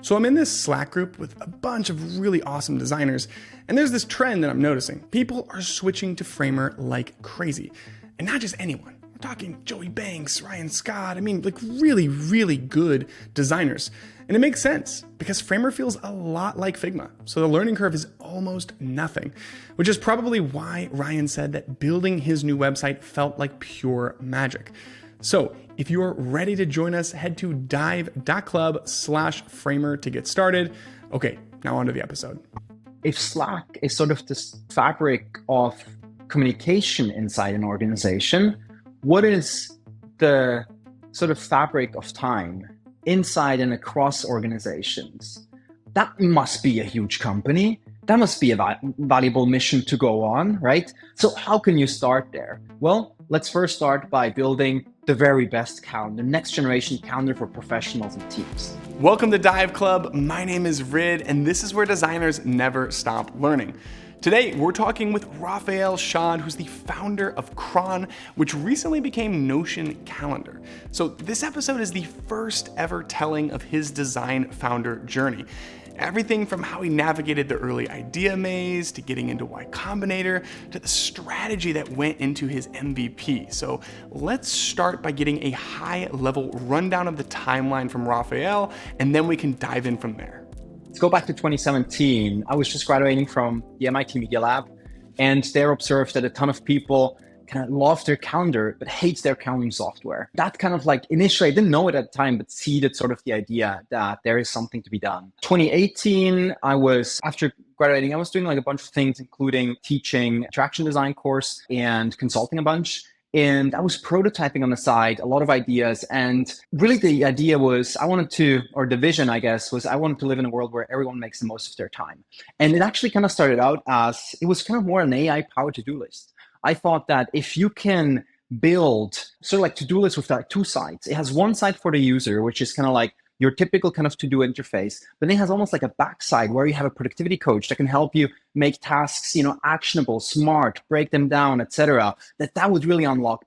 So I'm in this Slack group with a bunch of really awesome designers, and there's this trend that I'm noticing. People are switching to Framer like crazy. And not just anyone. We're talking Joey Banks, Raphael Schaad, really, really good designers. And it makes sense because Framer feels a lot like Figma. So the learning curve is almost nothing, which is probably why Ryan said that building his new website felt like pure magic. So if you are ready to join us, head to dive.club/Framer to get started. Okay, now on to the episode. If Slack is sort of this fabric of communication inside an organization, what is the sort of fabric of time inside and across organizations? That must be a huge company. That must be a valuable mission to go on, right? So how can you start there? Well, let's first start by building the very best calendar, next generation calendar for professionals and teams. Welcome to Dive Club. My name is Rid, and this is where designers never stop learning. Today, we're talking with Raphael Schaad, who's the founder of Cron, which recently became Notion Calendar. So this episode is the first ever telling of his design founder journey. Everything from how he navigated the early idea maze, to getting into Y Combinator, to the strategy that went into his MVP. So let's start by getting a high-level rundown of the timeline from Raphael, and then we can dive in from there. Let's go back to 2017. I was just graduating from the MIT Media Lab, and there observed that a ton of people kind of love their calendar, but hates their calendaring software. That kind of initially, I didn't know it at the time, but seeded sort of the idea that there is something to be done. 2018, after graduating, I was doing a bunch of things, including teaching interaction design course and consulting a bunch. And I was prototyping on the side, a lot of ideas. And really the idea was the vision, I guess, was I wanted to live in a world where everyone makes the most of their time. And it actually kind of started out as, it was kind of more an AI-powered to-do list. I thought that if you can build sort of to-do lists with two sides, it has one side for the user, which is kind of your typical kind of to-do interface, but then it has almost a backside where you have a productivity coach that can help you make tasks, actionable, smart, break them down, etc. That would really unlock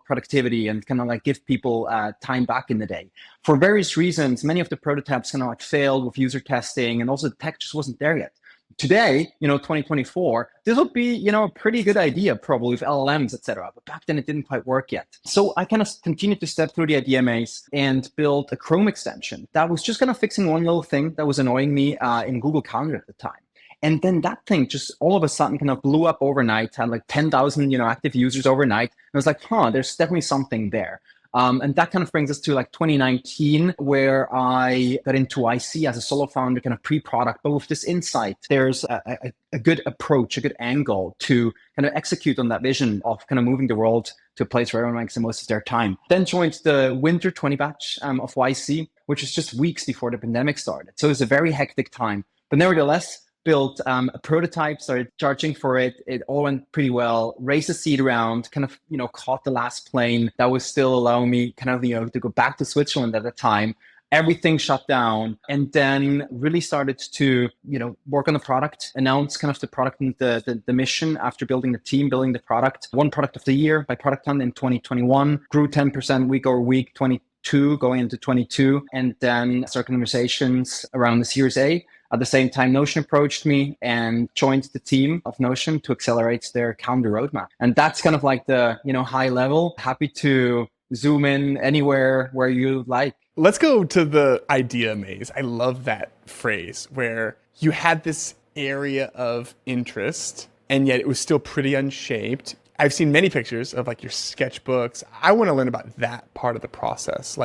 productivity and kind of give people time back in the day. For various reasons, many of the prototypes kind of failed with user testing, and also the tech just wasn't there yet. Today, 2024, this would be, a pretty good idea probably with LLMs, etc. But back then it didn't quite work yet. So I kind of continued to step through the idea maze and build a Chrome extension that was just kind of fixing one little thing that was annoying me in Google Calendar at the time. And then that thing just all of a sudden kind of blew up overnight, had 10,000, active users overnight. And I was like, there's definitely something there. And that kind of brings us to 2019, where I got into IC as a solo founder, kind of pre-product. But with this insight, there's a good approach, a good angle to kind of execute on that vision of kind of moving the world to a place where everyone makes the most of their time. Then joined the winter 20 batch of YC, which is just weeks before the pandemic started. So it was a very hectic time. But nevertheless, built a prototype, started charging for it. It all went pretty well. Raised a seed round, kind of, caught the last plane that was still allowing me kind of, to go back to Switzerland at the time. Everything shut down, and then really started to, work on the product, announce kind of the product and the mission after building the team, building the product. One product of the year by Product Hunt in 2021, grew 10% week over week, 22 going into 22, and then started conversations around the Series A. At the same time, Notion approached me and joined the team of Notion to accelerate their calendar roadmap. And that's kind of the, high level. Happy to zoom in anywhere where you like. Let's go to the idea maze. I love that phrase where you had this area of interest and yet it was still pretty unshaped. I've seen many pictures of your sketchbooks. I want to learn about that part of the process.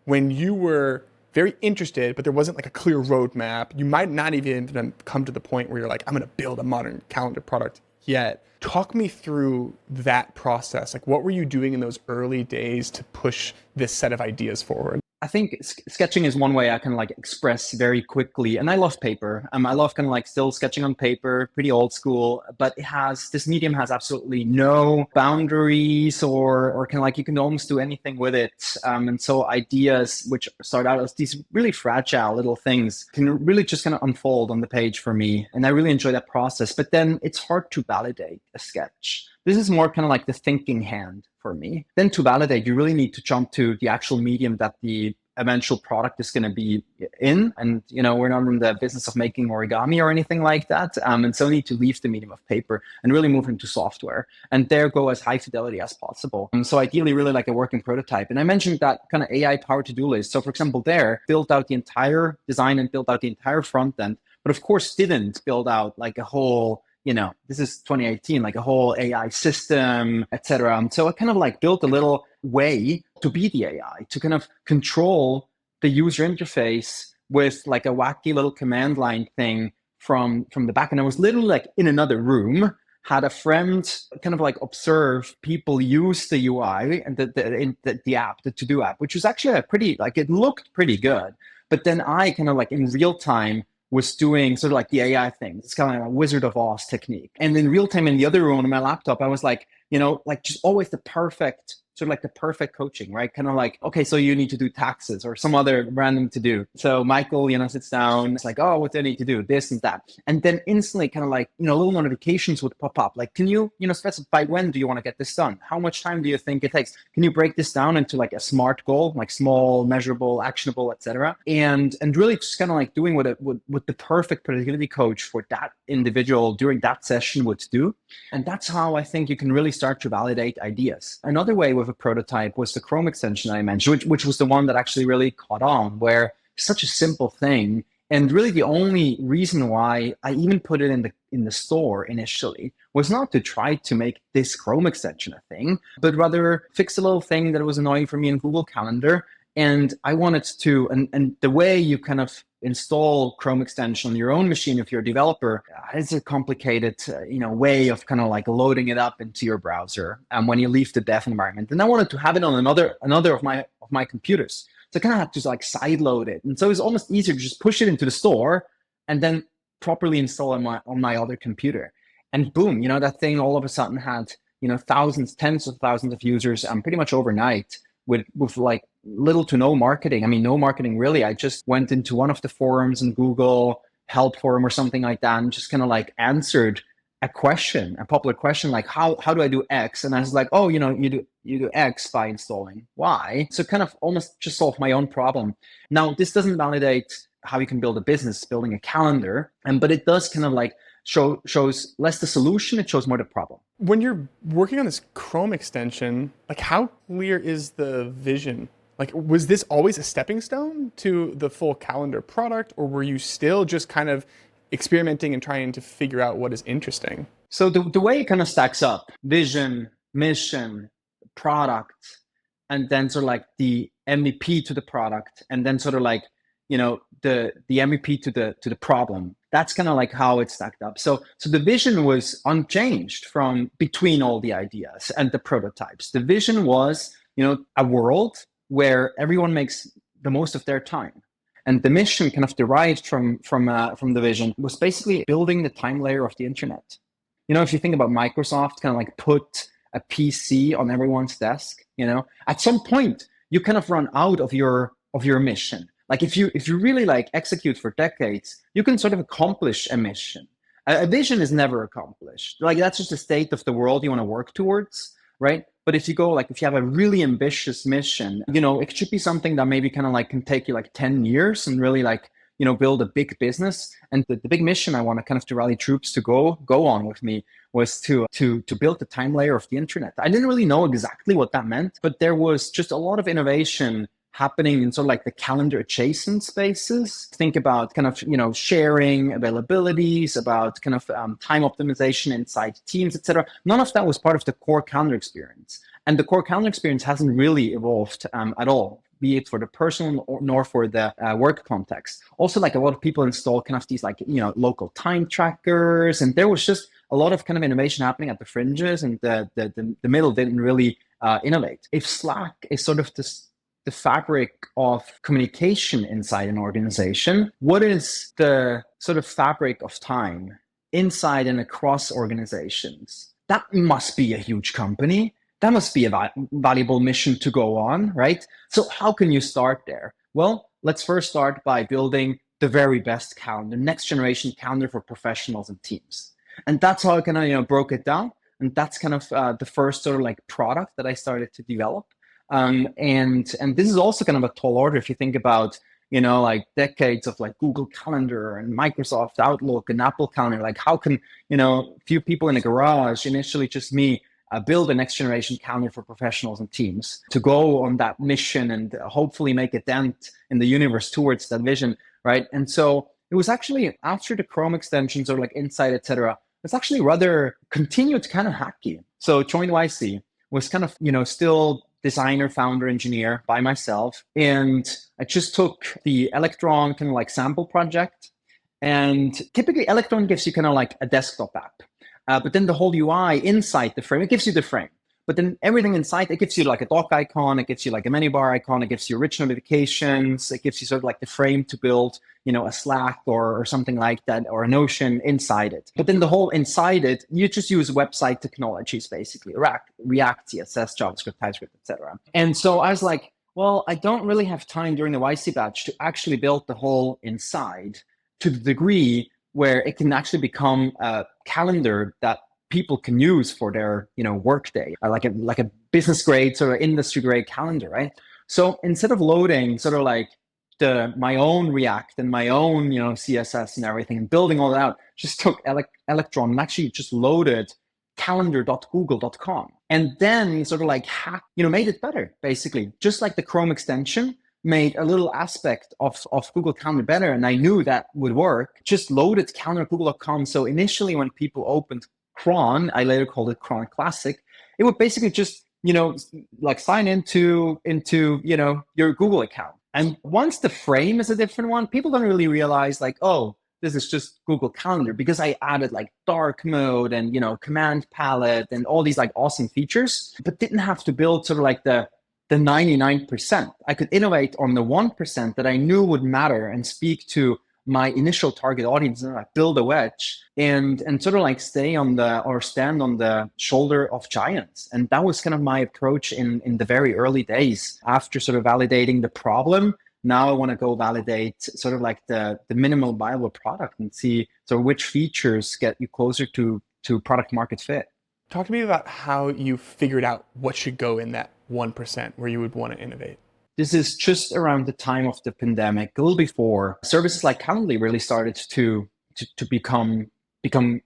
When you were very interested, but there wasn't a clear roadmap. You might not even come to the point where you're I'm going to build a modern calendar product yet. Talk me through that process. What were you doing in those early days to push this set of ideas forward? I think sketching is one way I can express very quickly, and I love paper. I love kind of still sketching on paper, pretty old school. But this medium has absolutely no boundaries, or kind of you can almost do anything with it. And so ideas, which start out as these really fragile little things, can really just kind of unfold on the page for me, and I really enjoy that process. But then it's hard to validate a sketch. This is more kind of the thinking hand for me. Then to validate, you really need to jump to the actual medium that the eventual product is going to be in. And, we're not in the business of making origami or anything like that. And so we need to leave the medium of paper and really move into software and there go as high fidelity as possible. So ideally, really like a working prototype. And I mentioned that kind of AI powered to-do list. So for example, there built out the entire design and built out the entire front end, but of course didn't build out like a whole, this is 2018, like a whole AI system, etc. So I kind of like built a little way to be the AI, to kind of control the user interface with like a wacky little command line thing from the back. And I was literally like in another room, had a friend kind of like observe people use the UI and the app, the to-do app, which was actually a pretty, like it looked pretty good. But then I kind of like in real time was doing sort of like the AI thing. It's kind of like a Wizard of Oz technique. And in real time in the other room on my laptop, I was like, like just always the perfect, sort of like the perfect coaching, right? Kind of like, okay, so you need to do taxes or some other random to do. So Michael, sits down, it's like, oh, what do I need to do? This and that. And then instantly kind of like, little notifications would pop up. Like, can you, specify when do you want to get this done? How much time do you think it takes? Can you break this down into like a SMART goal, like small, measurable, actionable, etc. And really just kind of like doing what the perfect productivity coach for that individual during that session would do. And that's how I think you can really start to validate ideas. Another way with a prototype was the Chrome extension I mentioned, which was the one that actually really caught on, where it's such a simple thing. And really the only reason why I even put it in the store initially was not to try to make this Chrome extension a thing, but rather fix a little thing that was annoying for me in Google Calendar. And I wanted to, and the way you kind of install Chrome extension on your own machine if you're a developer, it's a complicated, way of kind of like loading it up into your browser when you leave the dev environment. And I wanted to have it on another of my computers. So I kind of had to like sideload it. And so it's almost easier to just push it into the store and then properly install on my other computer. And boom, that thing all of a sudden had, thousands, tens of thousands of users pretty much overnight with like little to no marketing. I mean, no marketing really. I just went into one of the forums in Google help forum or something like that and just kind of like answered a popular question, like how do I do X? And I was like, oh, you do X by installing Y. So kind of almost just solve my own problem. Now, this doesn't validate how you can build a business, building a calendar, but it does kind of like shows less the solution, it shows more the problem. When you're working on this Chrome extension, like how clear is the vision? Like, was this always a stepping stone to the full calendar product, or were you still just kind of experimenting and trying to figure out what is interesting? So the way it kind of stacks up, vision, mission, product, and then sort of like the MVP to the product, and then sort of like, the MVP to the problem. That's kind of like how it stacked up. So the vision was unchanged from between all the ideas and the prototypes. The vision was, a world where everyone makes the most of their time. And the mission kind of derived from the vision was basically building the time layer of the internet. If you think about Microsoft, kind of like put a PC on everyone's desk, at some point you kind of run out of your mission. Like if you really like execute for decades, you can sort of accomplish a mission. A vision is never accomplished. Like that's just a state of the world you want to work towards, right? But if you have a really ambitious mission, it should be something that maybe kind of like can take you like 10 years and really like, build a big business. And the big mission I want to kind of to rally troops to go on with me was to build the time layer of the internet. I didn't really know exactly what that meant, but there was just a lot of innovation happening in sort of like the calendar adjacent spaces. Think about kind of, sharing availabilities, about kind of time optimization inside teams, etc. None of that was part of the core calendar experience. And the core calendar experience hasn't really evolved at all, be it for the personal nor for the work context. Also, like a lot of people install kind of these like, local time trackers. And there was just a lot of kind of innovation happening at the fringes, and the middle didn't really innovate. If Slack is sort of the fabric of communication inside an organization, what is the sort of fabric of time inside and across organizations? That must be a huge company. That must be a valuable mission to go on, right? So how can you start there? Well, let's first start by building the very best calendar, next generation calendar for professionals and teams. And that's how I kind of, broke it down. And that's kind of the first sort of like product that I started to develop. And this is also kind of a tall order if you think about, like decades of like Google Calendar and Microsoft Outlook and Apple Calendar. Like how can, few people in a garage, initially just me, build a next generation calendar for professionals and teams to go on that mission and hopefully make a dent in the universe towards that vision, right? And so it was actually after the Chrome extensions or like Insight, etc. It's actually rather continued kind of hacky. So joined YC, was kind of, still designer, founder, engineer by myself. And I just took the Electron kind of like sample project. And typically Electron gives you kind of like a desktop app. But then the whole UI inside the frame, it gives you the frame. But then everything inside, it gives you like a dock icon, it gives you like a menu bar icon, it gives you rich notifications, it gives you sort of like the frame to build, a Slack or something like that, or a Notion inside it. But then the whole inside it, you just use website technologies, basically, React, CSS, JavaScript, TypeScript, etc. And so I was like, well, I don't really have time during the YC batch to actually build the whole inside to the degree where it can actually become a calendar that people can use for their, workday, like a business grade sort of industry grade calendar, right? So instead of loading sort of like my own React and my own, CSS and everything and building all that out, just took Electron and actually just loaded calendar.google.com and then sort of like made it better, basically, just like the Chrome extension made a little aspect of Google Calendar better, and I knew that would work. Just loaded calendar.google.com. So initially when people opened Cron, I later called it Cron Classic, it would basically just, like sign into your Google account. And once the frame is a different one, people don't really realize like, oh, this is just Google Calendar, because I added like dark mode and, command palette and all these like awesome features, but didn't have to build sort of like the 99%. I could innovate on the 1% that I knew would matter and speak to my initial target audience, and like build a wedge and sort of like stand on the shoulder of giants. And that was kind of my approach in the very early days. After sort of validating the problem, now I want to go validate sort of like the minimal viable product and see sort of which features get you closer to product market fit. Talk to me about how you figured out what should go in that 1% where you would want to innovate. This is just around the time of the pandemic, a little before services like Calendly really started to become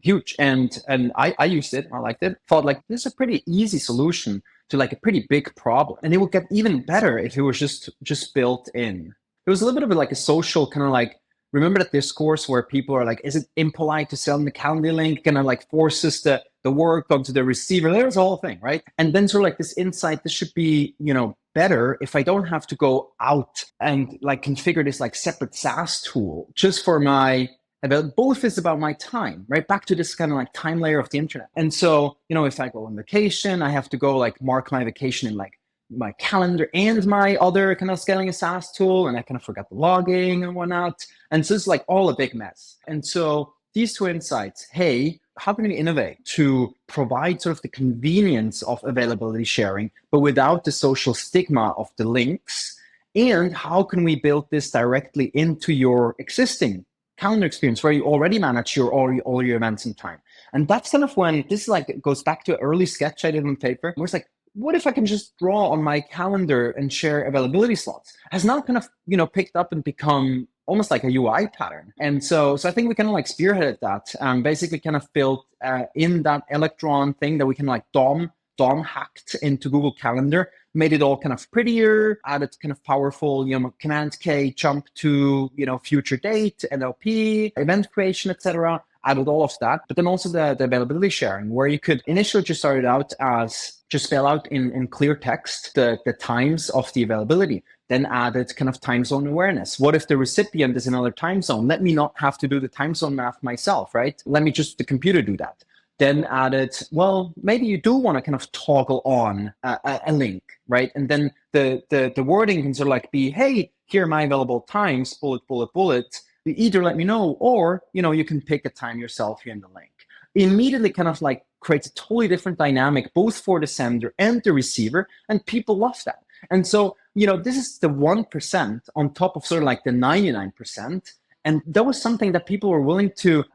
huge. And I used it, I liked it, thought like this is a pretty easy solution to like a pretty big problem. And it would get even better if it was just built in. It was a little bit of like a social kind of like, remember that discourse where people are like, is it impolite to sell in the Calendly link? Kind of like forces the work onto the receiver. There's a whole thing, right? And then sort of like this insight, this should be, better if I don't have to go out and like configure this like separate SaaS tool just for both is about my time, right? Back to this kind of like time layer of the internet. And so, if I go on vacation, I have to go like mark my vacation in like my calendar and my other kind of scaling a SaaS tool. And I kind of forgot the logging and whatnot. And so it's like all a big mess. And so these two insights, hey, how can we innovate to provide sort of the convenience of availability sharing, but without the social stigma of the links? And how can we build this directly into your existing calendar experience where you already manage all your events in time? And that's kind of when this like goes back to an early sketch I did on paper, where it's like, what if I can just draw on my calendar and share availability slots? Has now kind of, picked up and become almost like a UI pattern. And so I think we kind of like spearheaded that, basically kind of built in that Electron thing that we can like DOM hacked into Google Calendar, made it all kind of prettier, added kind of powerful, Command K jump to, future date, NLP, event creation, etc. Added all of that, but then also the availability sharing, where you could initially just start it out as just spell out in clear text the times of the availability, then added kind of time zone awareness. What if the recipient is in another time zone? Let me not have to do the time zone math myself, right? Let me just the computer do that. Then added, well, maybe you do want to kind of toggle on a link, right? And then the wording can sort of like be, hey, here are my available times, bullet. You either let me know, or, you can pick a time yourself here in the link. Immediately kind of like creates a totally different dynamic, both for the sender and the receiver, and people love that. And so, this is the 1% on top of sort of like the 99%. And that was something that people were willing to,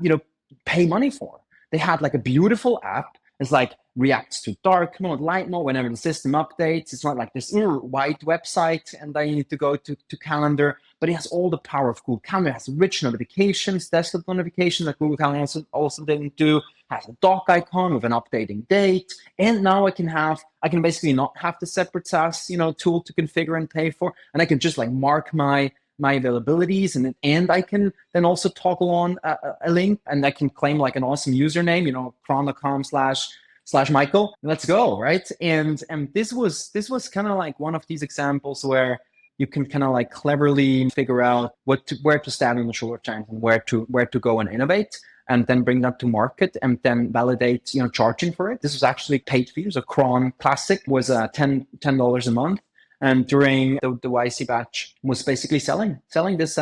pay money for. They had like a beautiful app It's like reacts to dark mode, light mode, whenever the system updates. It's not like this white website and then you need to go to calendar, but it has all the power of Google Calendar. It has rich notifications, desktop notifications that Google Calendar also didn't do, has a dock icon with an updating date. And now I can basically not have the separate SaaS, tool to configure and pay for. And I can just like mark my availabilities, and I can then also toggle on a link, and I can claim like an awesome username, cron.com/Michael. Let's go, right? And this was kind of like one of these examples where you can kind of like cleverly figure out where to stand on the short term and where to go and innovate, and then bring that to market and then validate, charging for it. This was actually paid fees. A Cron Classic was $10 a month. And during the YC batch was basically selling this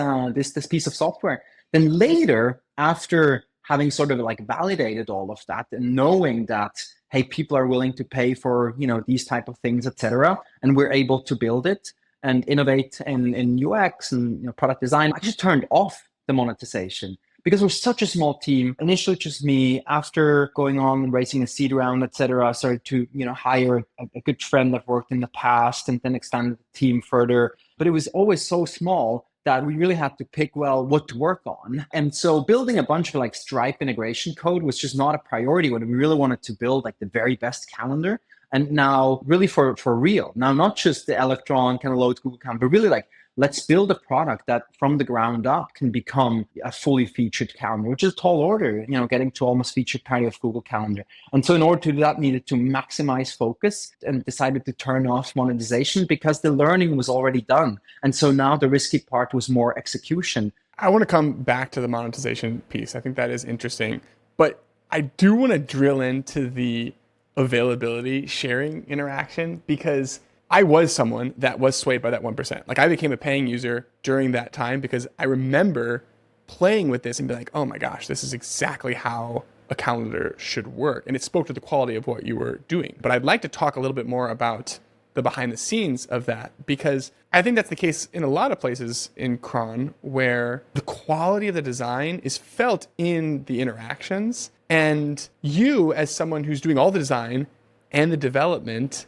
piece of software. Then later, after having sort of like validated all of that and knowing that, hey, people are willing to pay for, these type of things, etc., and we're able to build it and innovate in UX and product design, I just turned off the monetization. Because we're such a small team, initially just me. After going on and raising a seed round, etc., I started to hire a good friend that worked in the past, and then expanded the team further. But it was always so small that we really had to pick what to work on. And so building a bunch of like Stripe integration code was just not a priority when we really wanted to build like the very best calendar. And now really for real, now not just the Electron kind of load Google Calendar, but really like, let's build a product that from the ground up can become a fully featured calendar, which is a tall order, getting to almost featured parity of Google Calendar. And so in order to do that, needed to maximize focus and decided to turn off monetization because the learning was already done. And so now the risky part was more execution. I want to come back to the monetization piece. I think that is interesting, but I do want to drill into the availability sharing interaction, because I was someone that was swayed by that 1%. Like I became a paying user during that time because I remember playing with this and being like, oh my gosh, this is exactly how a calendar should work. And it spoke to the quality of what you were doing. But I'd like to talk a little bit more about the behind the scenes of that, because I think that's the case in a lot of places in Cron where the quality of the design is felt in the interactions. And you, as someone who's doing all the design and the development,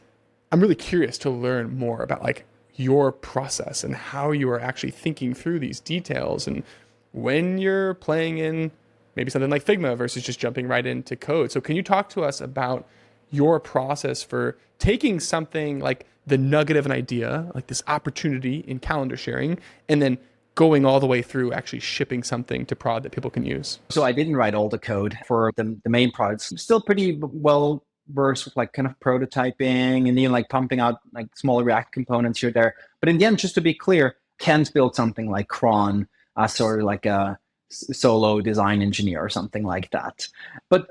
I'm really curious to learn more about like your process and how you are actually thinking through these details, and when you're playing in maybe something like Figma versus just jumping right into code. So can you talk to us about your process for taking something like the nugget of an idea, like this opportunity in calendar sharing, and then going all the way through actually shipping something to prod that people can use? So I didn't write all the code for the main products. Still pretty well versed with like kind of prototyping and then like pumping out like smaller React components here there. But in the end, just to be clear, can't build something like Cron as sort of like a solo design engineer or something like that. But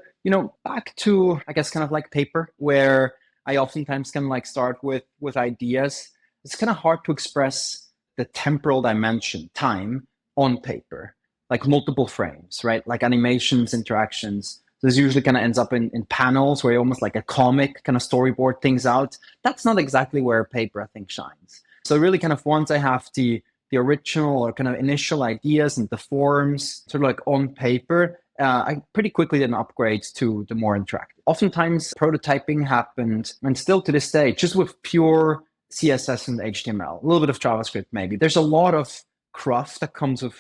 back to I guess kind of like paper, where I oftentimes can like start with ideas. It's kind of hard to express the temporal dimension, time, on paper, like multiple frames, right? Like animations, interactions. This usually kind of ends up in panels where you almost like a comic kind of storyboard things out. That's not exactly where paper, I think, shines. So really kind of once I have the original or kind of initial ideas and the forms sort of like on paper, I pretty quickly then upgrade to the more interactive. Oftentimes prototyping happened, and still to this day, just with pure CSS and HTML, a little bit of JavaScript maybe. There's a lot of cruft that comes with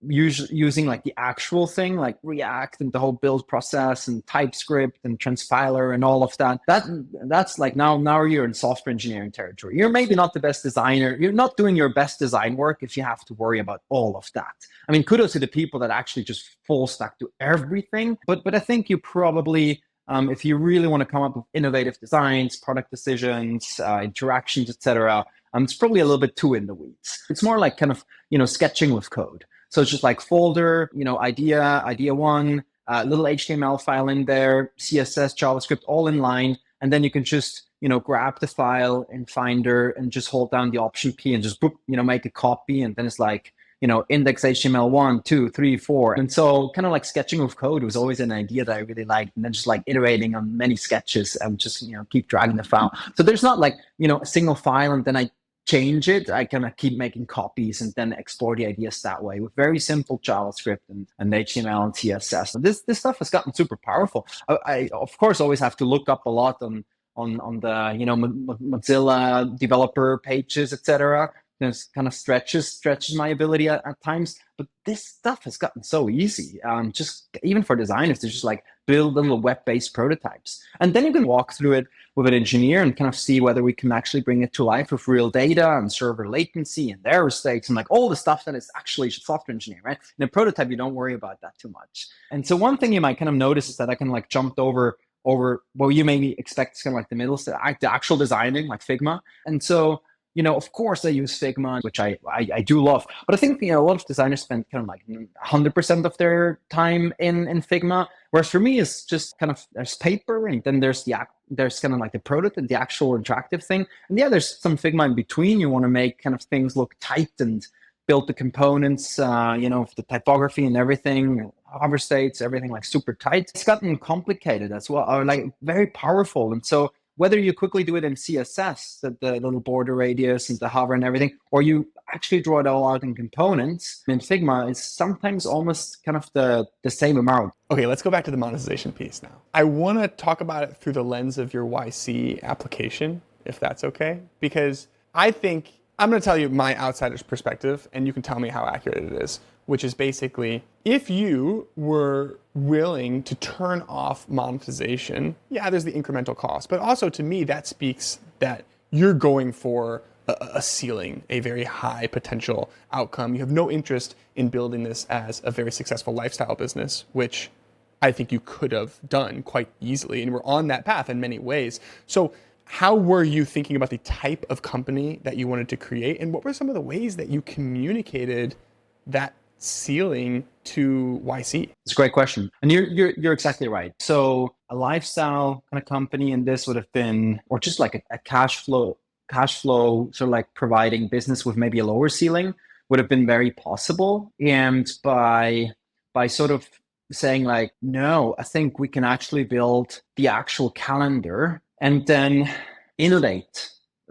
using like the actual thing, like React and the whole build process and TypeScript and transpiler and all of that. That's like now you're in software engineering territory. You're maybe not the best designer. You're not doing your best design work if you have to worry about all of that. I mean, kudos to the people that actually just full stack do everything. But I think you probably, if you really want to come up with innovative designs, product decisions, interactions, etc., it's probably a little bit too in the weeds. It's more like kind of sketching with code. So it's just like folder, idea one, little HTML file in there, CSS, JavaScript, all in line. And then you can just, grab the file in Finder and just hold down the Option key and just, make a copy. And then it's like, index HTML 1, 2, 3, 4. And so kind of like sketching with code was always an idea that I really liked. And then just like iterating on many sketches and just, keep dragging the file. So there's not like, a single file and then I change it, I kind of keep making copies and then explore the ideas that way with very simple JavaScript and HTML and CSS. And this stuff has gotten super powerful. I of course always have to look up a lot on the Mozilla developer pages, etc. This kind of stretches my ability at times. But this stuff has gotten so easy. Just even for designers to just like build little web-based prototypes, and then you can walk through it with an engineer and kind of see whether we can actually bring it to life with real data and server latency and error states and like all the stuff that is actually software engineering, right? In a prototype, you don't worry about that too much. And so one thing you might kind of notice is that I can like jumped over what you maybe expect is kind of like the middle step, the actual designing, like Figma. And so, of course I use Figma, which I do love. But I think, a lot of designers spend kind of like 100% of their time in Figma. Whereas for me, it's just kind of, there's paper and then there's kind of like the prototype, the actual interactive thing. And yeah, there's some Figma in between. You want to make kind of things look tight and build the components, the typography and everything, hover states, everything like super tight. It's gotten complicated as well, or like very powerful. And so whether you quickly do it in CSS, the little border radius and the hover and everything, or you actually draw it all out in components in Figma, is sometimes almost kind of the same amount. Okay, let's go back to the monetization piece now. I want to talk about it through the lens of your YC application, if that's okay, because I think I'm going to tell you my outsider's perspective, and you can tell me how accurate it is, which is basically, if you were willing to turn off monetization, yeah, there's the incremental cost, but also to me, that speaks that you're going for a ceiling, a very high potential outcome. You have no interest in building this as a very successful lifestyle business, which I think you could have done quite easily, and we're on that path in many ways. So how were you thinking about the type of company that you wanted to create, and what were some of the ways that you communicated that ceiling to YC? It's a great question, and you're exactly right. So a lifestyle kind of company, and this would have been, or just like a cash flow, sort of like providing business with maybe a lower ceiling, would have been very possible. And by sort of saying like, no, I think we can actually build the actual calendar and then innovate,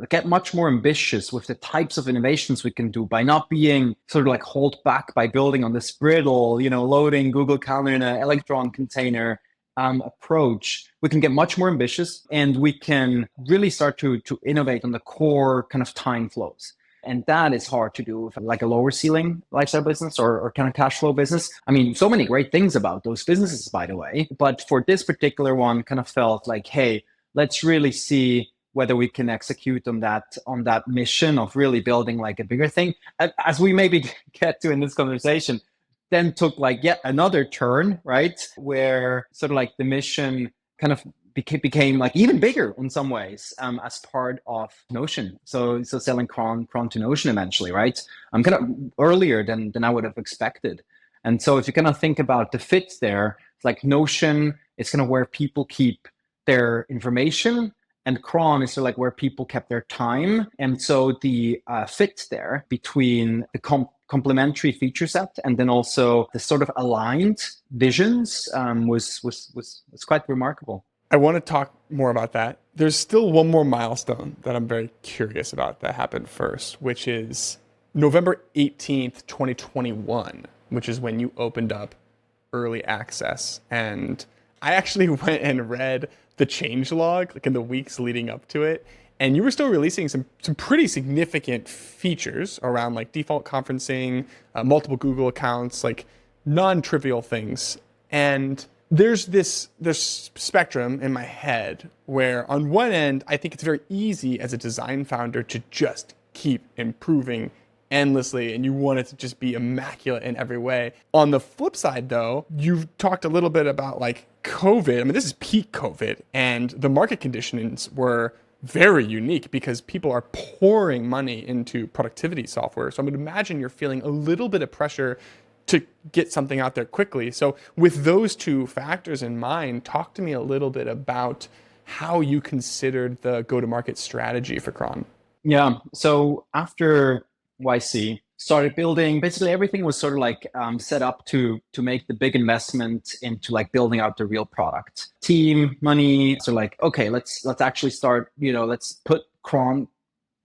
get much more ambitious with the types of innovations we can do by not being sort of like hold back by building on this brittle, loading Google Calendar in an Electron container approach. We can get much more ambitious, and we can really start to innovate on the core kind of time flows. And that is hard to do with like a lower ceiling lifestyle business or kind of cash flow business. I mean, so many great things about those businesses, by the way. But for this particular one, kind of felt like, hey, let's really see whether we can execute on that mission of really building like a bigger thing. As we maybe get to in this conversation, then took like yet another turn, right? Where sort of like the mission kind of became like even bigger in some ways as part of Notion. So selling Cron to Notion eventually, right? I'm kind of earlier than I would have expected. And so if you kind of think about the fit there, it's like Notion is kind of where people keep their information, and Cron is sort of like where people kept their time. And so the fit there between the complementary feature set and then also the sort of aligned visions was quite remarkable. I want to talk more about that. There's still one more milestone that I'm very curious about that happened first, which is November 18th, 2021, which is when you opened up early access. And I actually went and read the changelog like in the weeks leading up to it. And you were still releasing some pretty significant features around like default conferencing, multiple Google accounts, like non-trivial things. And there's this spectrum in my head where on one end, I think it's very easy as a design founder to just keep improving endlessly, and you want it to just be immaculate in every way. On the flip side though, you've talked a little bit about like COVID. I mean, this is peak COVID, and the market conditions were very unique because people are pouring money into productivity software. So I would imagine you're feeling a little bit of pressure to get something out there quickly. So with those two factors in mind, talk to me a little bit about how you considered the go-to-market strategy for Cron. Yeah, so after YC, started building, basically everything was sort of like set up to make the big investment into like building out the real product. Team, money, so like, okay, let's actually start, let's put Cron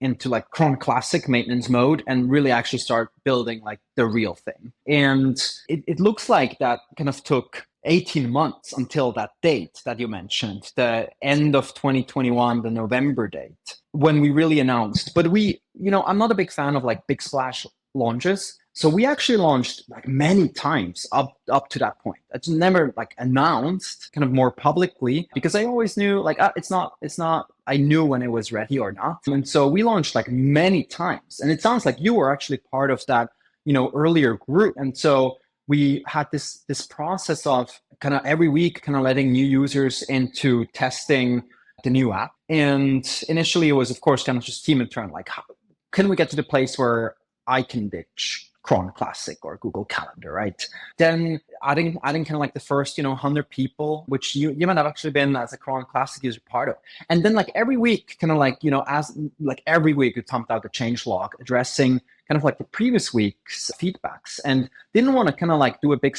into like Cron Classic maintenance mode and really actually start building like the real thing. And it looks like that kind of took 18 months until that date that you mentioned, the end of 2021, the November date, when we really announced. But I'm not a big fan of like big splash launches. So we actually launched like many times up to that point. It's never like announced kind of more publicly because I always knew like it's not I knew when it was ready or not. And so we launched like many times. And it sounds like you were actually part of that, earlier group. And so we had this process of kind of every week kind of letting new users into testing the new app. And initially it was of course kind of just team internal, like how can we get to the place where I can ditch Cron Classic or Google Calendar, right? Then adding kind of like the first, 100 people, which you might have actually been as a Cron Classic user part of. And then like every week, kind of like, as like every week we pumped out a change log addressing kind of like the previous week's feedbacks, and didn't want to kind of like do a big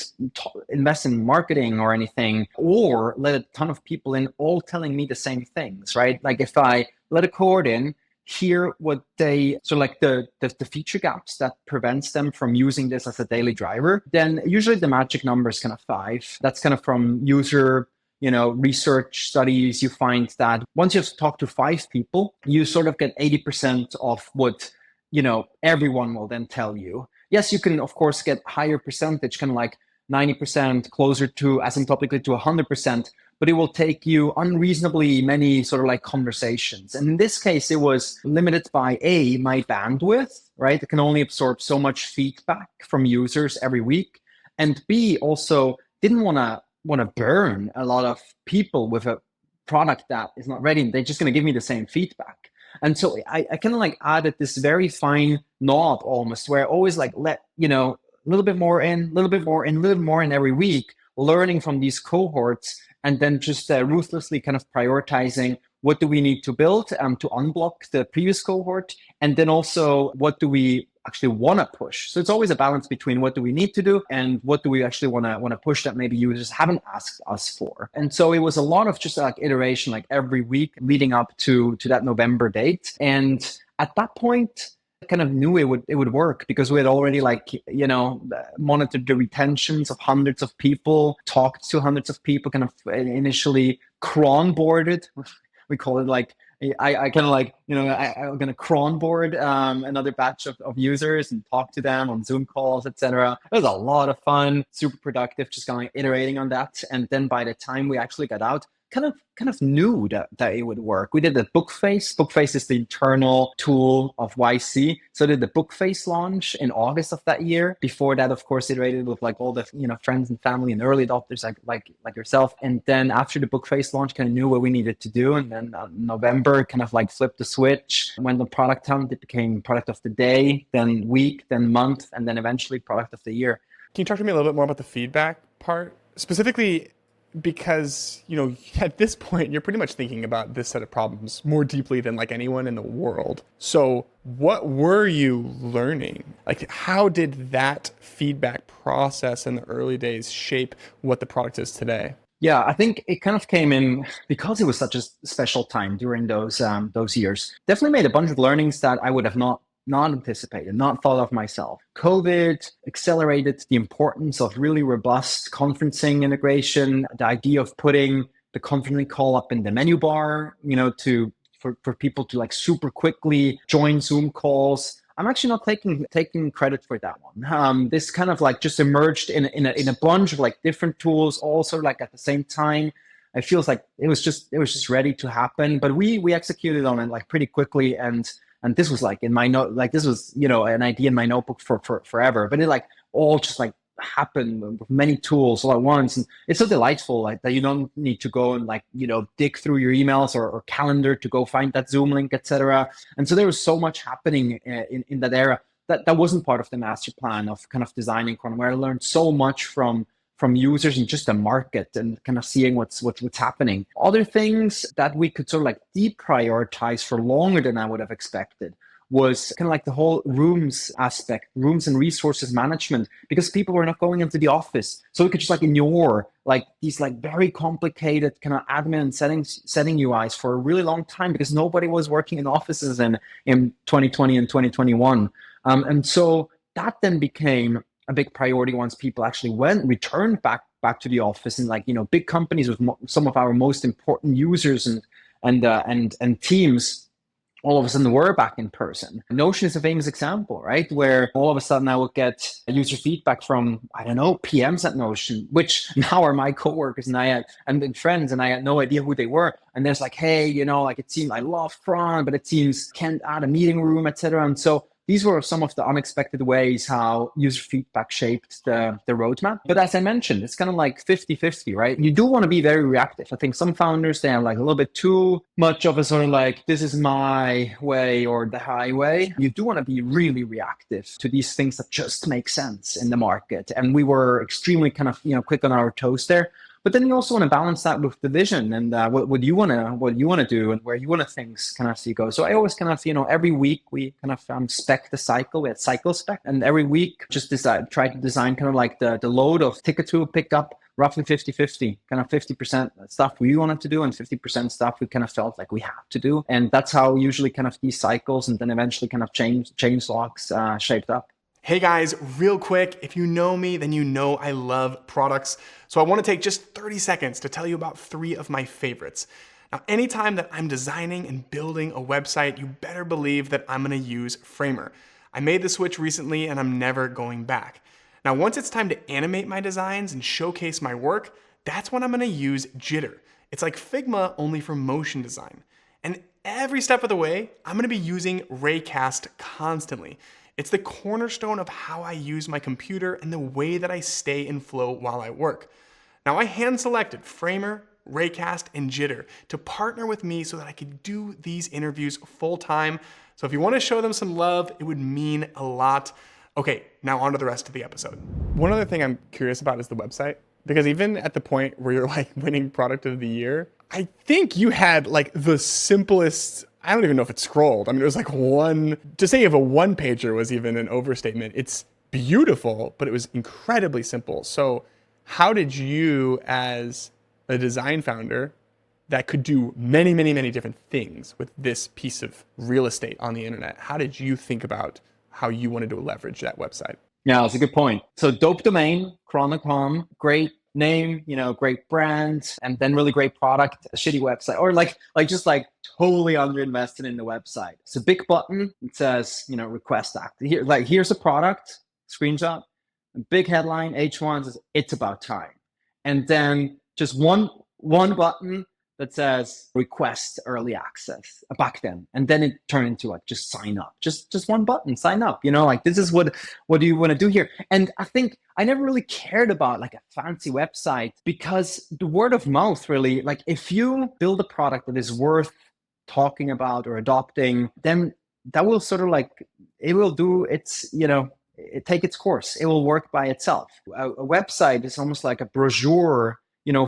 invest in marketing or anything, or let a ton of people in all telling me the same things, right? Like if I let a cohort in, hear what they like the feature gaps that prevents them from using this as a daily driver, then usually the magic number is kind of 5. That's kind of from user research studies. You find that once you have to talk to 5 people, you sort of get 80% of what everyone will then tell you. Yes, you can of course get higher percentage, kind of like 90%, closer to asymptotically to 100%, but it will take you unreasonably many sort of like conversations. And in this case, it was limited by A, my bandwidth, right? It can only absorb so much feedback from users every week. And B, also didn't want to burn a lot of people with a product that is not ready. They're just going to give me the same feedback. And so I kind of like added this very fine knob almost where I always like let, a little bit more in, a little bit more in, a little bit more in every week, learning from these cohorts, and then just ruthlessly kind of prioritizing what do we need to build to unblock the previous cohort, and then also what do we actually want to push. So it's always a balance between what do we need to do and what do we actually want to push that maybe users haven't asked us for. And so it was a lot of just like iteration, like every week leading up to that November date. And at that point, I kind of knew it would work because we had already monitored the retentions of hundreds of people, talked to hundreds of people, kind of initially cron boarded. We call it like I kind of like I'm gonna cron board another batch of users and talk to them on Zoom calls, etc. It was a lot of fun, super productive, just kind of iterating on that. And then by the time we actually got out, kind of knew that it would work. We did the Bookface. Bookface is the internal tool of YC. So I did the Bookface launch in August of that year. Before that, of course, iterated with like all the friends and family and early adopters like yourself. And then after the Bookface launch, kind of knew what we needed to do. And then November, kind of like flipped the switch. Went on product hunt. It became product of the day, then week, then month, and then eventually product of the year. Can you talk to me a little bit more about the feedback part specifically? Because, at this point, you're pretty much thinking about this set of problems more deeply than like anyone in the world. So what were you learning? Like, how did that feedback process in the early days shape what the product is today? Yeah, I think it kind of came in because it was such a special time during those years. Definitely made a bunch of learnings that I would have not anticipated, not thought of myself. COVID accelerated the importance of really robust conferencing integration, the idea of putting the conferencing call up in the menu bar, for people to like super quickly join Zoom calls. I'm actually not taking credit for that one. This kind of like just emerged in a bunch of like different tools, all sort of like at the same time. It feels like it was just ready to happen, but we executed on it like pretty quickly. And this was like in my note, like this was, an idea in my notebook for forever, but it like all just like happened with many tools all at once. And it's so delightful like that you don't need to go and like, dig through your emails or calendar to go find that Zoom link, etc. And so there was so much happening in that era that wasn't part of the master plan of kind of designing Cron, where I learned so much from users and just the market and kind of seeing what's happening. Other things that we could sort of like deprioritize for longer than I would have expected was kind of like the whole rooms aspect, rooms and resources management, because people were not going into the office. So we could just like ignore like these like very complicated kind of admin and setting UIs for a really long time because nobody was working in offices in 2020 and 2021. And so that then became a big priority once people actually returned back to the office, and like, big companies with some of our most important users and teams all of a sudden were back in person. Notion is a famous example, right? Where all of a sudden I would get user feedback from, I don't know, PMs at Notion, which now are my coworkers and friends, and I had no idea who they were. And there's like, hey, like it seems I love Cron, but it seems can't add a meeting room, etc. And so these were some of the unexpected ways how user feedback shaped the roadmap. But as I mentioned, it's kind of like 50-50, right? You do want to be very reactive. I think some founders, they have like a little bit too much of a sort of like, this is my way or the highway. You do want to be really reactive to these things that just make sense in the market. And we were extremely kind of, quick on our toes there. But then you also want to balance that with the vision and what you want to do and where you want to things kind of see go. So I always kind of, every week we kind of spec the cycle. We had cycle spec, and every week just try to design kind of like the load of ticket to pick up roughly 50-50, kind of 50% stuff we wanted to do and 50% stuff we kind of felt like we had to do. And that's how usually kind of these cycles and then eventually kind of change logs shaped up. Hey guys, real quick, if you know me, then you know I love products. So I want to take just 30 seconds to tell you about 3 of my favorites. Now, anytime that I'm designing and building a website, you better believe that I'm going to use Framer. I made the switch recently and I'm never going back. Now, once it's time to animate my designs and showcase my work, that's when I'm going to use Jitter. It's like Figma only for motion design. And every step of the way, I'm going to be using Raycast constantly. It's the cornerstone of how I use my computer and the way that I stay in flow while I work. Now, I hand-selected Framer, Raycast, and Jitter to partner with me so that I could do these interviews full-time. So if you want to show them some love, it would mean a lot. Okay, now on to the rest of the episode. One other thing I'm curious about is the website, because even at the point where you're like winning product of the year, I think you had like the simplest, I don't even know if it scrolled. I mean, it was like to say you have a one pager was even an overstatement. It's beautiful, but it was incredibly simple. So how did you, as a design founder that could do many, many, many different things with this piece of real estate on the internet, how did you think about how you wanted to leverage that website? Yeah, that's a good point. So dope domain, Chron.com, great name, great brand, and then really great product, a shitty website, or like just like totally underinvested in the website. It's a big button. It says, request act. Here's a product, screenshot, a big headline, H1 says, it's about time. And then just one button that says request early access back then. And then it turned into like, just sign up, just one button, sign up, like this is what do you want to do here? And I think I never really cared about like a fancy website, because the word of mouth really, like if you build a product that is worth talking about or adopting, then that will sort of like, it will do its, it take its course. It will work by itself. A website is almost like a brochure,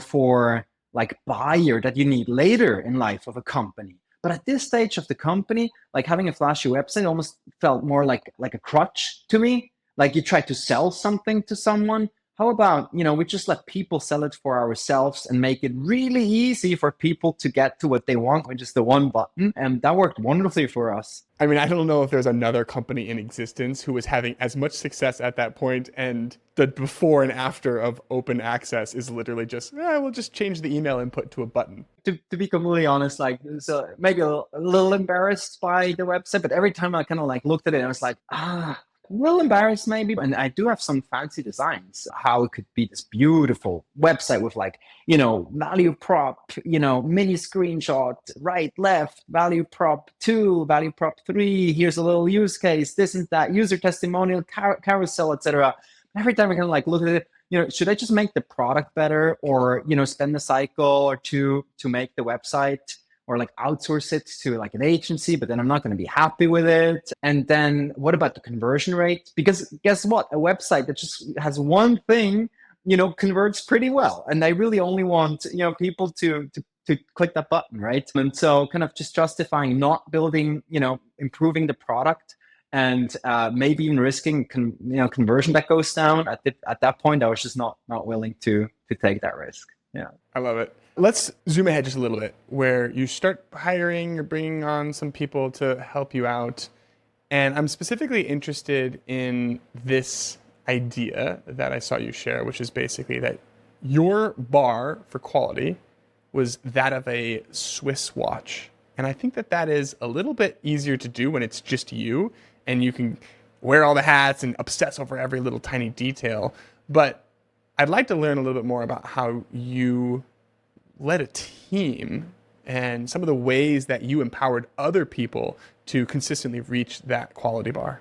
for like buyer that you need later in life of a company. But at this stage of the company, like having a flashy website almost felt more like a crutch to me. Like you try to sell something to someone. How about, we just let people sell it for ourselves and make it really easy for people to get to what they want with just the one button. And that worked wonderfully for us. I mean, I don't know if there's another company in existence who was having as much success at that point, and the before and after of open access is literally just, we'll just change the email input to a button. To be completely honest, like, so maybe a little embarrassed by the website, but every time I kind of like looked at it, I was like, a little embarrassed maybe. And I do have some fancy designs, how it could be this beautiful website with like, value prop, mini screenshot, right, left, value prop 2, value prop 3, here's a little use case, this and that, user testimonial, carousel, etc. Every time I kind of like look at it, should I just make the product better, or, spend a cycle or two to make the website, or like outsource it to like an agency, but then I'm not going to be happy with it. And then what about the conversion rate? Because guess what? A website that just has one thing, converts pretty well. And I really only want, people to click that button, right? And so kind of just justifying not building, improving the product and maybe even risking conversion that goes down. At that point, I was just not willing to take that risk. Yeah. I love it. Let's zoom ahead just a little bit, where you start hiring or bringing on some people to help you out. And I'm specifically interested in this idea that I saw you share, which is basically that your bar for quality was that of a Swiss watch. And I think that that is a little bit easier to do when it's just you and you can wear all the hats and obsess over every little tiny detail. But I'd like to learn a little bit more about how you led a team and some of the ways that you empowered other people to consistently reach that quality bar.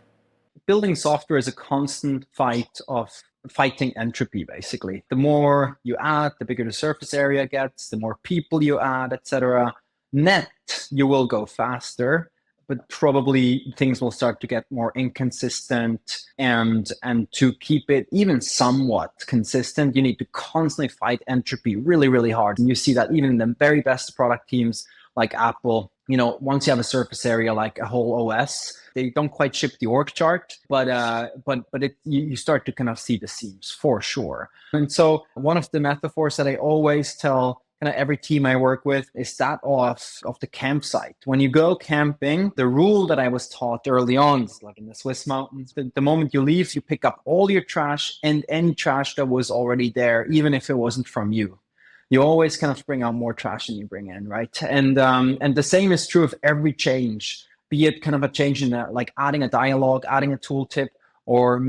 Building software is a constant fight of fighting entropy, basically. The more you add, the bigger the surface area gets, the more people you add, etc. Net, you will go faster, but probably things will start to get more inconsistent, and to keep it even somewhat consistent, you need to constantly fight entropy really, really hard. And you see that even in the very best product teams like Apple, once you have a surface area like a whole OS, they don't quite ship the org chart, but you start to kind of see the seams for sure. And so one of the metaphors that I always tell kind of every team I work with is that of the campsite. When you go camping, the rule that I was taught early on is like in the Swiss mountains, the moment you leave, you pick up all your trash and any trash that was already there, even if it wasn't from you. You always kind of bring out more trash than you bring in, right? And the same is true of every change, be it kind of a change in like adding a dialogue, adding a tooltip, or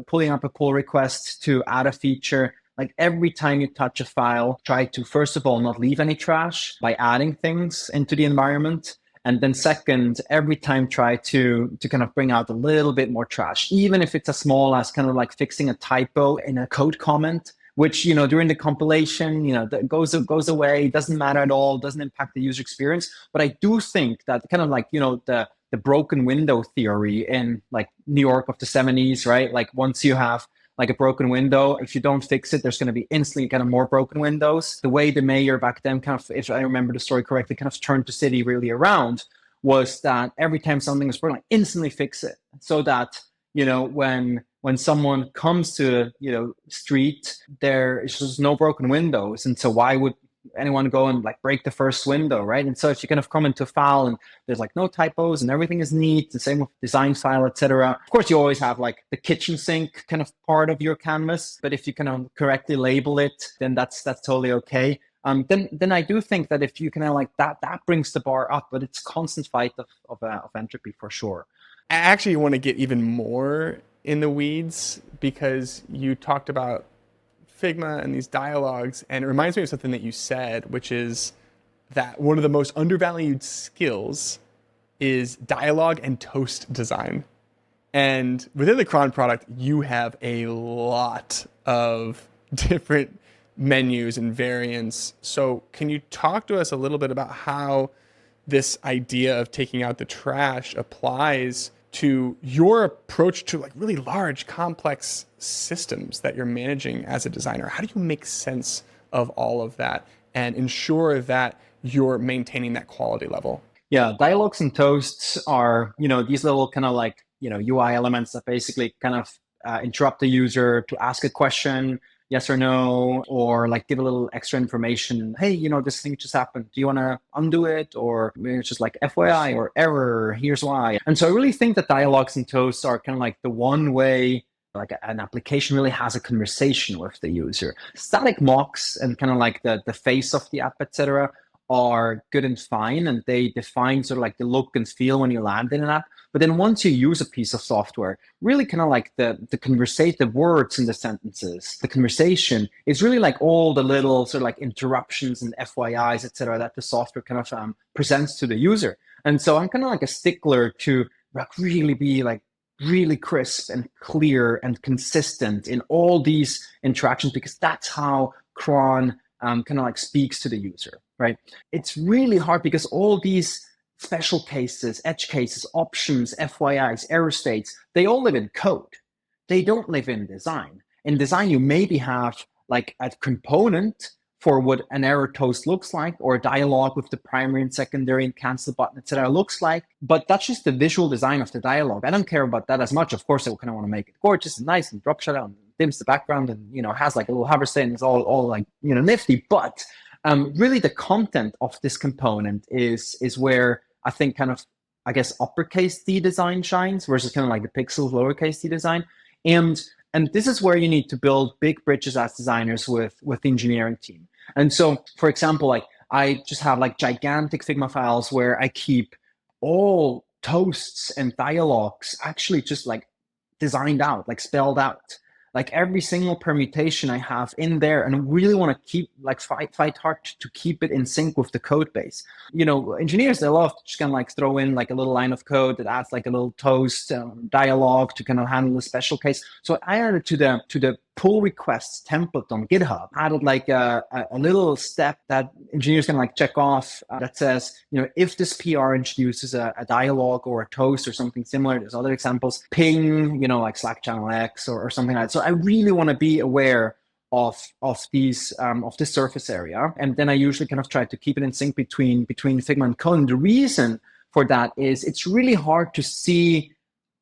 pulling up a pull request to add a feature. Like every time you touch a file, try to first of all not leave any trash by adding things into the environment. And then second, every time try to kind of bring out a little bit more trash, even if it's as small as kind of like fixing a typo in a code comment, which, during the compilation, that goes away, doesn't matter at all, doesn't impact the user experience. But I do think that kind of like, the broken window theory in like New York of the 70s, right? Like once you have like a broken window, if you don't fix it, there's going to be instantly kind of more broken windows. The way the mayor back then kind of, if I remember the story correctly, kind of turned the city really around was that every time something was broken, like instantly fix it, so that, when someone comes to street, there is just no broken windows, and so why would anyone go and like break the first window, right? And so if you kind of come into file and there's like no typos and everything is neat, the same with design file, etc. Of course, you always have like the kitchen sink kind of part of your canvas, but if you kind of correctly label it, then that's totally okay. Then I do think that if you kind of like that brings the bar up, but it's constant fight of entropy for sure. I actually want to get even more in the weeds because you talked about Figma and these dialogues, and it reminds me of something that you said, which is that one of the most undervalued skills is dialogue and toast design. And within the Cron product, you have a lot of different menus and variants. So can you talk to us a little bit about how this idea of taking out the trash applies to your approach to like really large, complex systems that you're managing as a designer? How do you make sense of all of that and ensure that you're maintaining that quality level? Yeah, dialogues and toasts are, these little kind of like, UI elements that basically kind of interrupt the user to ask a question, yes or no, or like give a little extra information. Hey, this thing just happened. Do you want to undo it? Or it's just like FYI or error, here's why. And so I really think that dialogues and toasts are kind of like the one way like an application really has a conversation with the user. Static mocks and kind of like the face of the app, etc., are good and fine, and they define sort of like the look and feel when you land in an app. But then once you use a piece of software, really kind of like the conversative words in the sentences, the conversation is really like all the little sort of like interruptions and FYIs, etc., that the software kind of presents to the user. And so I'm kind of like a stickler to like really be like really crisp and clear and consistent in all these interactions, because that's how Cron kind of like speaks to the user, right? It's really hard because all these special cases, edge cases, options, FYIs, error states, they all live in code. They don't live in design. In design, you maybe have like a component for what an error toast looks like, or a dialog with the primary and secondary and cancel button, etc. looks like. But that's just the visual design of the dialog. I don't care about that as much. Of course, I kind of want to make it gorgeous and nice and drop shadow and dims the background and, has like a little hover state and it's all like, nifty. But really the content of this component is where I think kind of, I guess, uppercase D design shines versus kind of like the pixels lowercase d design. And this is where you need to build big bridges as designers with the engineering team. And so, for example, like I just have like gigantic Figma files where I keep all toasts and dialogues actually just like designed out, like spelled out. Like every single permutation I have in there, and really want to keep like fight hard to keep it in sync with the code base. Engineers, they love to just kind of like throw in like a little line of code that adds like a little toast dialogue to kind of handle a special case. So I added to the pull requests template on GitHub, added like a little step that engineers can like check off that says, if this PR introduces a dialogue or a toast or something similar, there's other examples, ping, like Slack channel X or something like that. So I really want to be aware of these of this surface area, and then I usually kind of try to keep it in sync between Figma and code. And the reason for that is it's really hard to see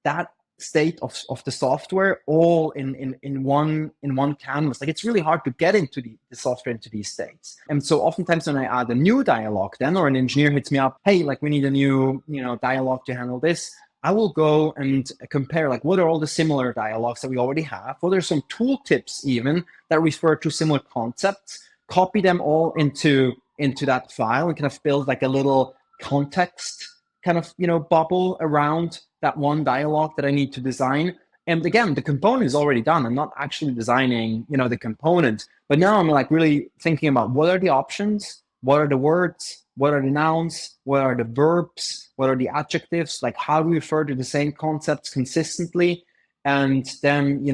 that state of the software all in one canvas. Like it's really hard to get into the software into these states. And so oftentimes when I add a new dialogue then, or an engineer hits me up, hey, like we need a new dialogue to handle this, I will go and compare like what are all the similar dialogues that we already have, what are some tooltips even that refer to similar concepts, copy them all into that file and kind of build like a little context kind of bubble around that one dialogue that I need to design. And again, the component is already done. I'm not actually designing the component, but now I'm like really thinking about what are the options, what are the words, what are the nouns, what are the verbs, what are the adjectives, like how do we refer to the same concepts consistently, and then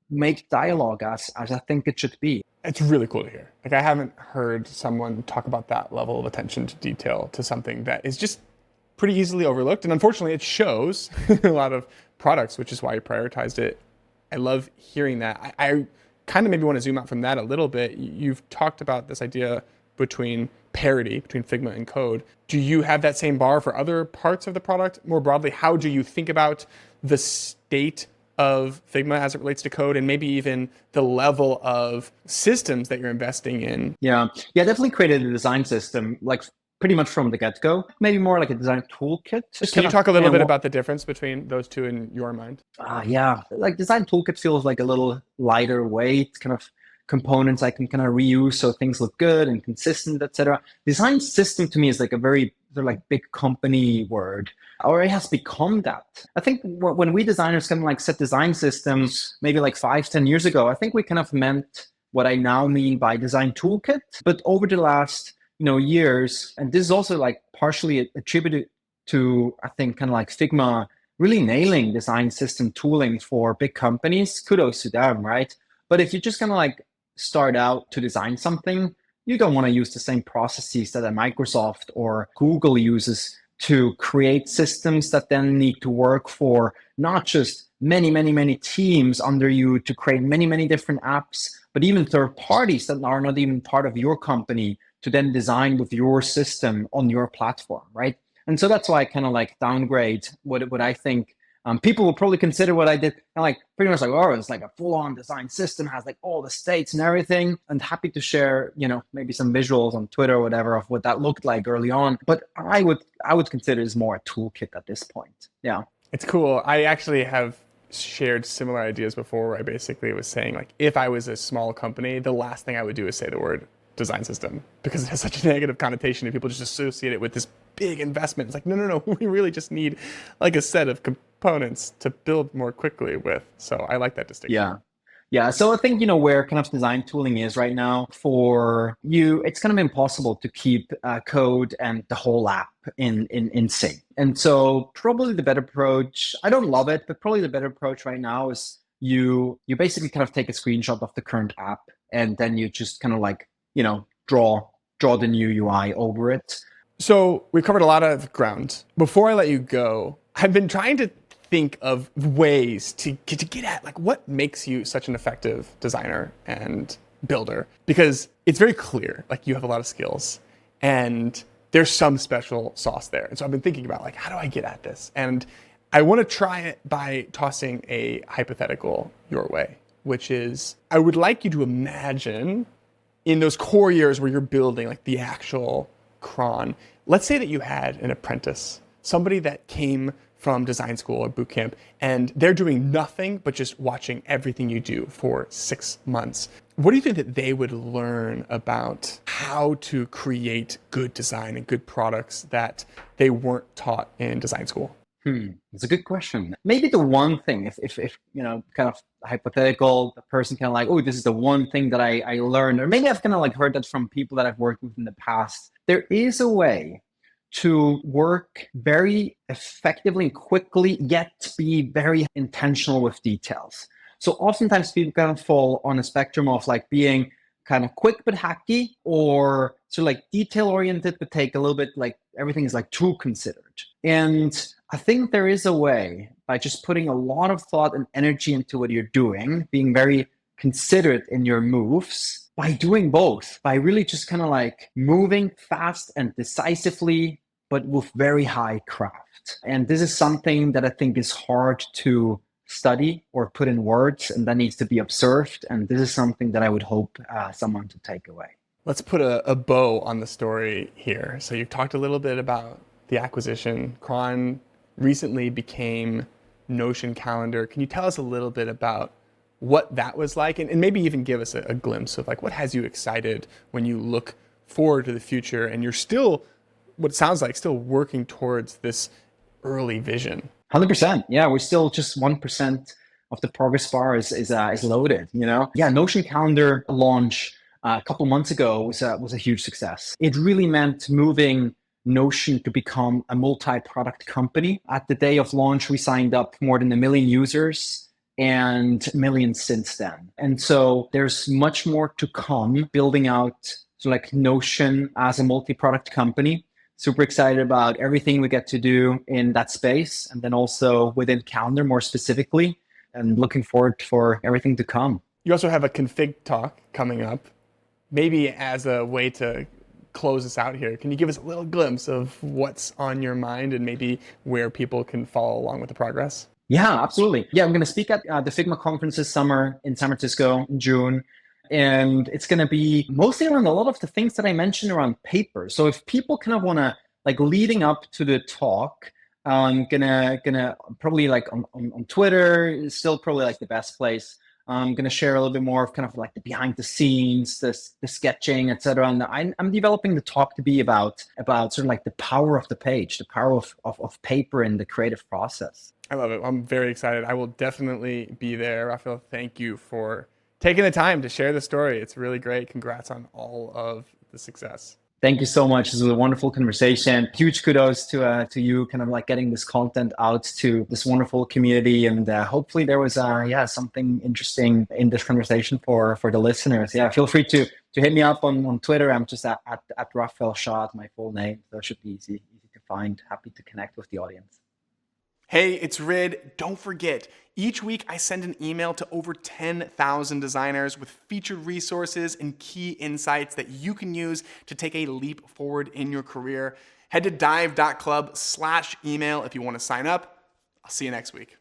make dialogue as I think it should be. It's really cool to hear. Like I haven't heard someone talk about that level of attention to detail to something that is just pretty easily overlooked. And unfortunately, it shows a lot of products, which is why you prioritized it. I love hearing that. I kind of maybe want to zoom out from that a little bit. You've talked about this idea between parity, between Figma and code. Do you have that same bar for other parts of the product? More broadly, how do you think about the state of Figma as it relates to code, and maybe even the level of systems that you're investing in? Yeah, definitely created a design system, like pretty much from the get-go, maybe more like a design toolkit. Can you talk a little bit about the difference between those two in your mind? Yeah, like design toolkit feels like a little lighter weight, kind of components I can kind of reuse so things look good and consistent, etc. Design system to me is like a very big company word, or it has become that. I think when we designers kind of like set design systems, maybe like 5-10 years ago, I think we kind of meant what I now mean by design toolkit. But over the last years, and this is also like partially attributed to, I think, kind of like Figma really nailing design system tooling for big companies. Kudos to them, right? But if you just kind of like start out to design something, you don't want to use the same processes that a Microsoft or Google uses to create systems that then need to work for not just many teams under you to create many different apps, but even third parties that are not even part of your company to then design with your system on your platform, right? And so that's why I kind of like downgrade what I think people will probably consider what I did, and like pretty much like, oh, it's like a full-on design system, has like all the states and everything. And happy to share, maybe some visuals on Twitter or whatever of what that looked like early on. But I would consider it as more a toolkit at this point. Yeah, it's cool. I actually have shared similar ideas before, where I basically was saying like, if I was a small company, the last thing I would do is say the word design system, because it has such a negative connotation and people just associate it with this big investment. It's like, no, we really just need like a set of components to build more quickly with. So I like that distinction. Yeah. So I think, where kind of design tooling is right now for you, it's kind of impossible to keep code and the whole app in sync. And so probably the better approach, I don't love it, but probably the better approach right now is you basically kind of take a screenshot of the current app, and then you just kind of like, draw the new UI over it. So we've covered a lot of ground. Before I let you go, I've been trying to think of ways to get at like what makes you such an effective designer and builder? Because it's very clear, like you have a lot of skills and there's some special sauce there. And so I've been thinking about like, how do I get at this? And I want to try it by tossing a hypothetical your way, which is I would like you to imagine in those core years where you're building like the actual cron, let's say that you had an apprentice, somebody that came from design school or boot camp, and they're doing nothing but just watching everything you do for 6 months. What do you think that they would learn about how to create good design and good products that they weren't taught in design school? It's a good question. Maybe the one thing, if you know, kind of hypothetical, the person kind of like, oh, this is the one thing that I learned, or maybe I've kind of like heard that from people that I've worked with in the past. There is a way to work very effectively and quickly, yet be very intentional with details. So oftentimes people kind of fall on a spectrum of like being kind of quick but hacky, or sort of like detail oriented but take a little bit like everything is like too considered. And I think there is a way by just putting a lot of thought and energy into what you're doing, being very considerate in your moves, by doing both, by really just kind of like moving fast and decisively, but with very high craft. And this is something that I think is hard to study or put in words, and that needs to be observed. And this is something that I would hope someone to take away. Let's put a bow on the story here. So you've talked a little bit about the acquisition. Cron recently became Notion Calendar. Can you tell us a little bit about what that was like, and maybe even give us a glimpse of like what has you excited when you look forward to the future and you're still, what it sounds like, still working towards this early vision? 100%. Yeah, we're still just 1% of the progress bar is loaded. You know, yeah. Notion Calendar launch a couple months ago was a huge success. It really meant moving Notion to become a multi-product company. At the day of launch, we signed up more than 1 million users and millions since then. And so there's much more to come building out so like Notion as a multi-product company. Super excited about everything we get to do in that space, and then also within Calendar more specifically, and looking forward for everything to come. You also have a config talk coming up. Maybe as a way to close us out here, can you give us a little glimpse of what's on your mind and maybe where people can follow along with the progress? Yeah, absolutely. Yeah, I'm going to speak at the Figma conference this summer in San Francisco in June. And it's going to be mostly around a lot of the things that I mentioned around paper. So if people kind of want to, like leading up to the talk, I'm gonna probably like on Twitter is still probably like the best place. I'm gonna share a little bit more of kind of like the behind the scenes, the sketching, etc. And I'm developing the talk to be about sort of like the power of the page, the power of paper in the creative process. I love it. I'm very excited. I will definitely be there. Raphael, thank you for taking the time to share the story. It's really great. Congrats on all of the success. Thank you so much. This was a wonderful conversation. Huge kudos to you, kind of like getting this content out to this wonderful community, and hopefully there was something interesting in this conversation for the listeners. Yeah, feel free to hit me up on Twitter. I'm just at Raphael Schaad, my full name. So it should be easy to find. Happy to connect with the audience. Hey, it's Rid. Don't forget, each week I send an email to over 10,000 designers with featured resources and key insights that you can use to take a leap forward in your career. Head to dive.club/email if you want to sign up. I'll see you next week.